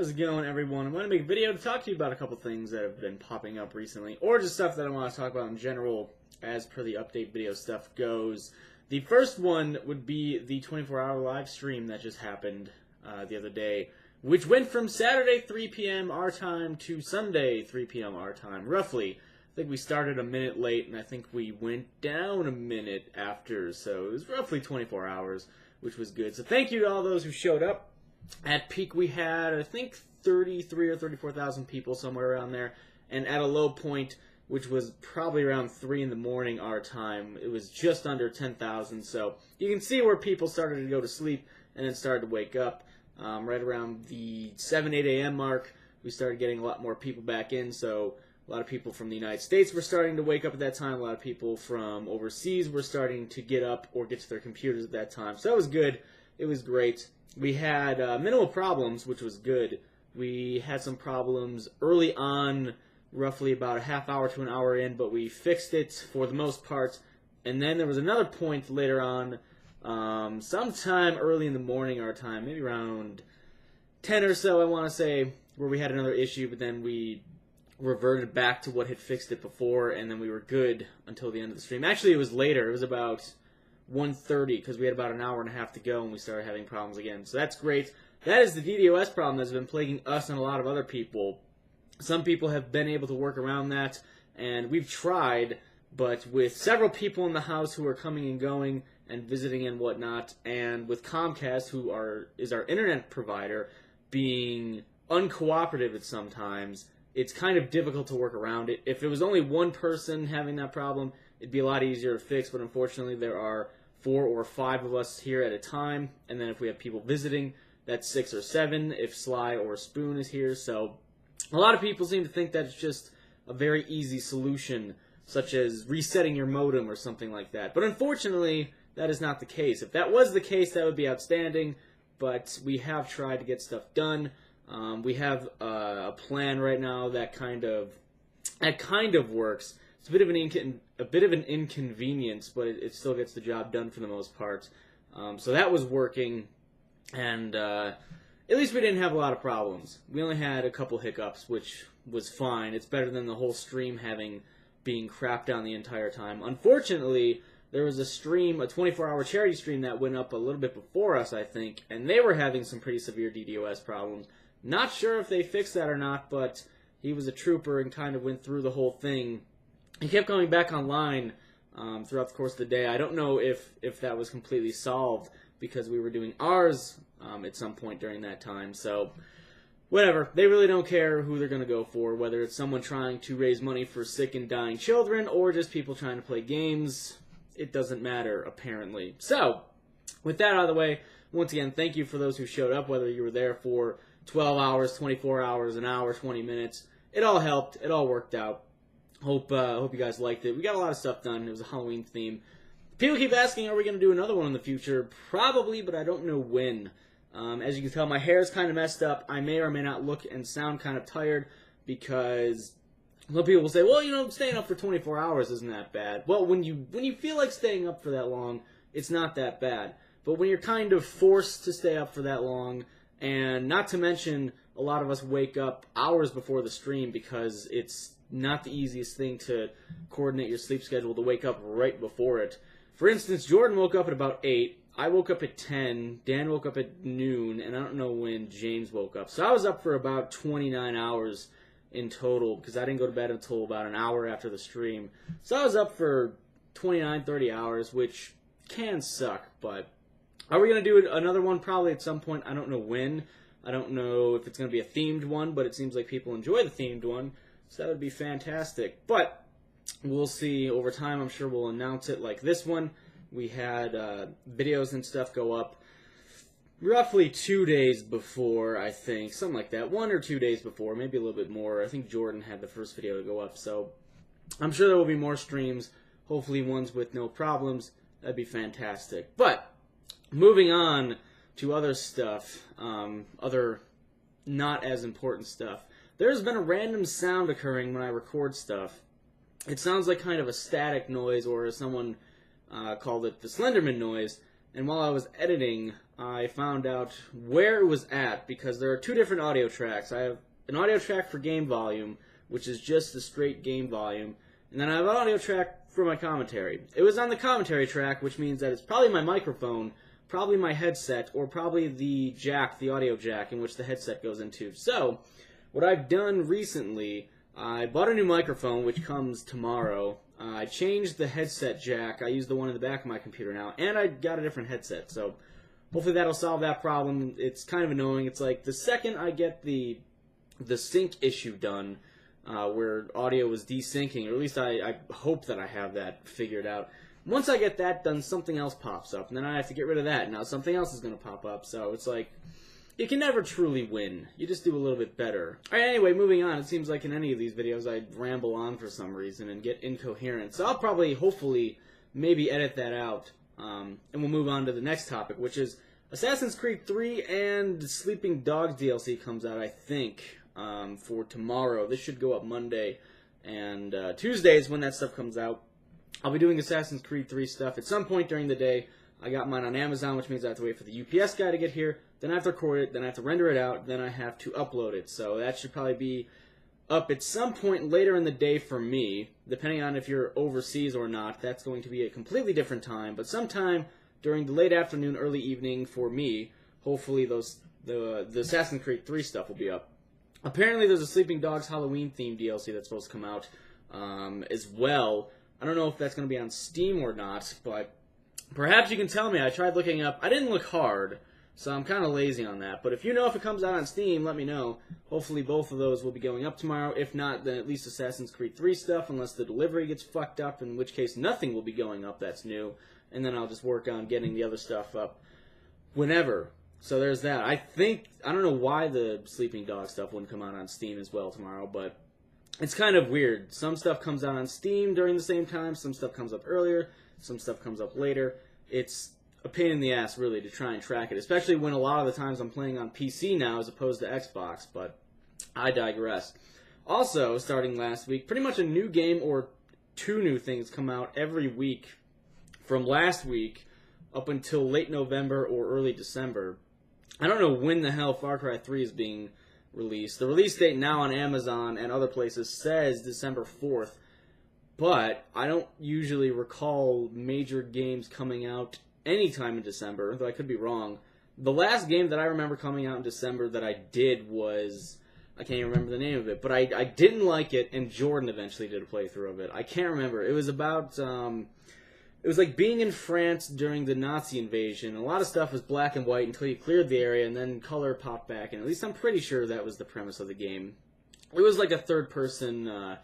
How's it going, everyone? I'm going to make a video to talk to you about a couple things that have been popping up recently, or just stuff that I want to talk about in general as per the update video stuff goes. The first one would be the 24-hour live stream that just happened the other day, which went from Saturday 3 p.m. our time to Sunday 3 p.m. our time, roughly. I think we started a minute late, and I think we went down a minute after, so it was roughly 24 hours, which was good. So thank you to all those who showed up. At peak, we had, I think, 33 or 34,000 people, somewhere around there. And at a low point, which was probably around 3 in the morning our time, it was just under 10,000. So you can see where people started to go to sleep and then started to wake up. Right around the 7, 8 a.m. mark, we started getting a lot more people back in. So a lot of people from the United States were starting to wake up at that time. A lot of people from overseas were starting to get up or get to their computers at that time. So that was good. It was great. We had minimal problems, which was good. We had some problems early on, roughly about a half hour to an hour in, but we fixed it for the most part. And then there was another point later on, sometime early in the morning our time, maybe around 10 or so, I want to say, where we had another issue, but then we reverted back to what had fixed it before, and then we were good until the end of the stream. Actually, it was later. It was about 1:30 because we had about an hour and a half to go and we started having problems again. So that's great. That is the DDoS problem that's been plaguing us and a lot of other people. Some people have been able to work around that, and we've tried, but with several people in the house who are coming and going and visiting and whatnot, and with Comcast, who is our internet provider, being uncooperative at sometimes, it's kind of difficult to work around it. If it was only one person having that problem, it'd be a lot easier to fix, but unfortunately there are 4 or 5 of us here at a time, and then if we have people visiting, that's 6 or 7 if Sly or Spoon is here. So a lot of people seem to think that it's just a very easy solution, such as resetting your modem or something like that. But unfortunately, that is not the case. If that was the case, that would be outstanding, but we have tried to get stuff done. We have a plan right now that kind of works. It's a bit of an inconvenience, but it still gets the job done for the most part. So that was working, and at least we didn't have a lot of problems. We only had a couple hiccups, which was fine. It's better than the whole stream being crapped on the entire time. Unfortunately, there was a 24-hour charity stream that went up a little bit before us, I think, and they were having some pretty severe DDoS problems. Not sure if they fixed that or not, but he was a trooper and kind of went through the whole thing. He kept coming back online throughout the course of the day. I don't know if that was completely solved because we were doing ours at some point during that time. So, whatever. They really don't care who they're going to go for, whether it's someone trying to raise money for sick and dying children or just people trying to play games. It doesn't matter, apparently. So, with that out of the way, once again, thank you for those who showed up, whether you were there for 12 hours, 24 hours, an hour, 20 minutes. It all helped. It all worked out. Hope you guys liked it. We got a lot of stuff done. It was a Halloween theme. People keep asking, are we going to do another one in the future? Probably, but I don't know when. As you can tell, my hair is kind of messed up. I may or may not look and sound kind of tired because a lot of people will say, well, you know, staying up for 24 hours isn't that bad. Well, when you feel like staying up for that long, it's not that bad. But when you're kind of forced to stay up for that long, and not to mention a lot of us wake up hours before the stream because it's not the easiest thing to coordinate your sleep schedule to wake up right before it. For instance, Jordan woke up at about 8, I woke up at 10, Dan woke up at noon, and I don't know when James woke up. So I was up for about 29 hours in total because I didn't go to bed until about an hour after the stream. So I was up for 29, 30 hours, which can suck, but are we going to do another one? Probably at some point. I don't know when. I don't know if it's going to be a themed one, but it seems like people enjoy the themed one. So that would be fantastic. But we'll see over time. I'm sure we'll announce it like this one. We had videos and stuff go up roughly 2 days before, I think. Something like that. 1 or 2 days before. Maybe a little bit more. I think Jordan had the first video to go up. So I'm sure there will be more streams. Hopefully ones with no problems. That'd be fantastic. But moving on to other stuff. Other not as important stuff. There's been a random sound occurring when I record stuff. It sounds like kind of a static noise, or as someone called it, the Slenderman noise. and while I was editing, I found out where it was at, because there are two different audio tracks. I have an audio track for game volume, which is just the straight game volume, and then I have an audio track for my commentary. It was on the commentary track, which means that it's probably my microphone, probably my headset, or probably the jack, the audio jack, in which the headset goes into. So, what I've done recently, I bought a new microphone, which comes tomorrow. I changed the headset jack. I use the one in the back of my computer now, and I got a different headset. So, hopefully that'll solve that problem. It's kind of annoying. It's like the second I get the sync issue done, where audio was desyncing, or at least I hope that I have that figured out. Once I get that done, something else pops up, and then I have to get rid of that. Now something else is going to pop up, so it's like, you can never truly win. You just do a little bit better. Alright, anyway, moving on. It seems like in any of these videos I ramble on for some reason and get incoherent. So I'll probably, hopefully, maybe edit that out. And we'll move on to the next topic, which is Assassin's Creed 3 and Sleeping Dogs DLC comes out, I think, for tomorrow. This should go up Monday, and Tuesday is when that stuff comes out. I'll be doing Assassin's Creed 3 stuff at some point during the day. I got mine on Amazon, which means I have to wait for the UPS guy to get here. Then I have to record it. Then I have to render it out. Then I have to upload it. So that should probably be up at some point later in the day for me. Depending on if you're overseas or not, that's going to be a completely different time. But sometime during the late afternoon, early evening for me, hopefully the Assassin's Creed 3 stuff will be up. Apparently there's a Sleeping Dogs Halloween-themed DLC that's supposed to come out as well. I don't know if that's going to be on Steam or not, but perhaps you can tell me. I tried looking up. I didn't look hard, so I'm kind of lazy on that. But if you know if it comes out on Steam, let me know. Hopefully both of those will be going up tomorrow. If not, then at least Assassin's Creed 3 stuff, unless the delivery gets fucked up, in which case nothing will be going up that's new. And then I'll just work on getting the other stuff up whenever. So there's that. I don't know why the Sleeping Dog stuff wouldn't come out on Steam as well tomorrow, but it's kind of weird. Some stuff comes out on Steam during the same time, some stuff comes up earlier, some stuff comes up later. It's a pain in the ass, really, to try and track it, especially when a lot of the times I'm playing on PC now as opposed to Xbox, but I digress. Also, starting last week, pretty much a new game or two new things come out every week from last week up until late November or early December. I don't know when the hell Far Cry 3 is being released. The release date now on Amazon and other places says December 4th, but I don't usually recall major games coming out anytime in December, though I could be wrong. The last game that I remember coming out in December that I did was, I can't even remember the name of it, but I didn't like it, and Jordan eventually did a playthrough of it. I can't remember. It was about, it was like being in France during the Nazi invasion. A lot of stuff was black and white until you cleared the area, and then color popped back, and at least I'm pretty sure that was the premise of the game. It was like a third-person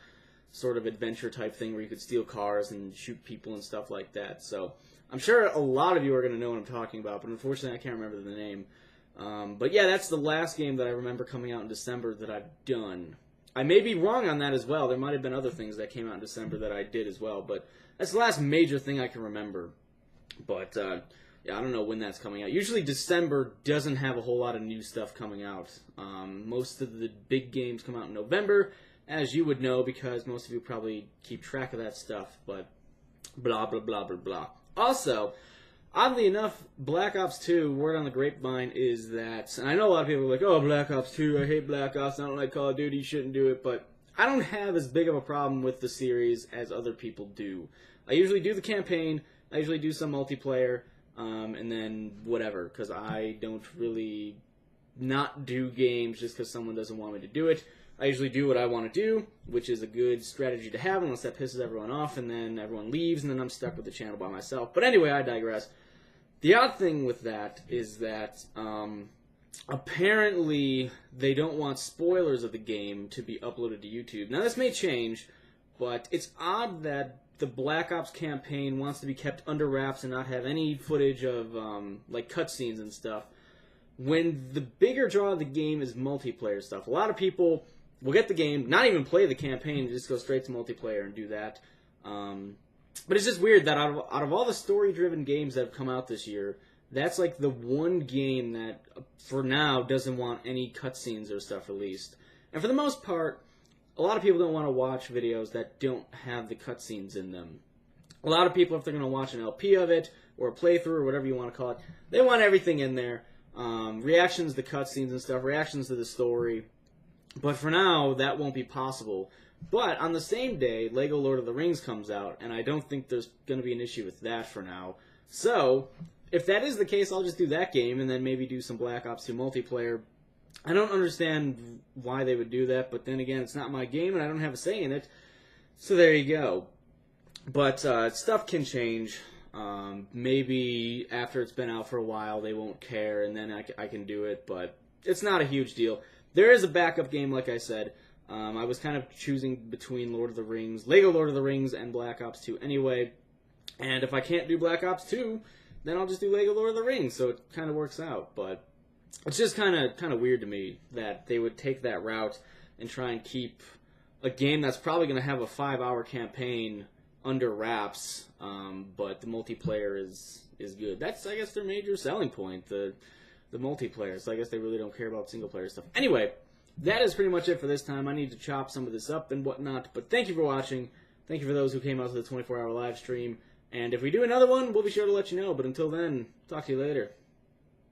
sort of adventure-type thing where you could steal cars and shoot people and stuff like that. So I'm sure a lot of you are going to know what I'm talking about, but unfortunately I can't remember the name. But yeah, that's the last game that I remember coming out in December that I've done. I may be wrong on that as well. There might have been other things that came out in December that I did as well, but that's the last major thing I can remember. But yeah, I don't know when that's coming out. Usually December doesn't have a whole lot of new stuff coming out. Most of the big games come out in November, as you would know, because most of you probably keep track of that stuff, but blah, blah, blah, blah, blah. Also, oddly enough, Black Ops 2, word on the grapevine is that, and I know a lot of people are like, oh, Black Ops 2, I hate Black Ops, I don't like Call of Duty, you shouldn't do it, but I don't have as big of a problem with the series as other people do. I usually do the campaign, I usually do some multiplayer, and then whatever, because I don't really not do games just because someone doesn't want me to do it. I usually do what I want to do, which is a good strategy to have, unless that pisses everyone off, and then everyone leaves, and then I'm stuck with the channel by myself. But anyway, I digress. The odd thing with that is that apparently they don't want spoilers of the game to be uploaded to YouTube. Now, this may change, but it's odd that the Black Ops campaign wants to be kept under wraps and not have any footage of like cutscenes and stuff, when the bigger draw of the game is multiplayer stuff. A lot of people will get the game, not even play the campaign, just go straight to multiplayer and do that. But it's just weird that out of all the story-driven games that have come out this year, that's like the one game that, for now, doesn't want any cutscenes or stuff released. And for the most part, a lot of people don't want to watch videos that don't have the cutscenes in them. A lot of people, if they're going to watch an LP of it, or a playthrough, or whatever you want to call it. They want everything in there. Reactions to cutscenes and stuff, reactions to the story. But for now, that won't be possible. But on the same day, LEGO Lord of the Rings comes out, and I don't think there's going to be an issue with that for now. So, if that is the case, I'll just do that game, and then maybe do some Black Ops 2 multiplayer. I don't understand why they would do that, but then again, it's not my game, and I don't have a say in it. So there you go. But stuff can change. Maybe after it's been out for a while, they won't care, and then I can do it, but it's not a huge deal. There is a backup game, like I said. I was kind of choosing between Lord of the Rings, LEGO Lord of the Rings, and Black Ops 2 anyway. And if I can't do Black Ops 2, then I'll just do LEGO Lord of the Rings, so it kind of works out. But it's just kind of weird to me that they would take that route and try and keep a game that's probably going to have a 5-hour campaign under wraps, but the multiplayer is good. That's, I guess, their major selling point, the multiplayer. So I guess they really don't care about single-player stuff. Anyway, that is pretty much it for this time. I need to chop some of this up and whatnot, but thank you for watching. Thank you for those who came out to the 24-hour live stream. And if we do another one, we'll be sure to let you know. But until then, talk to you later.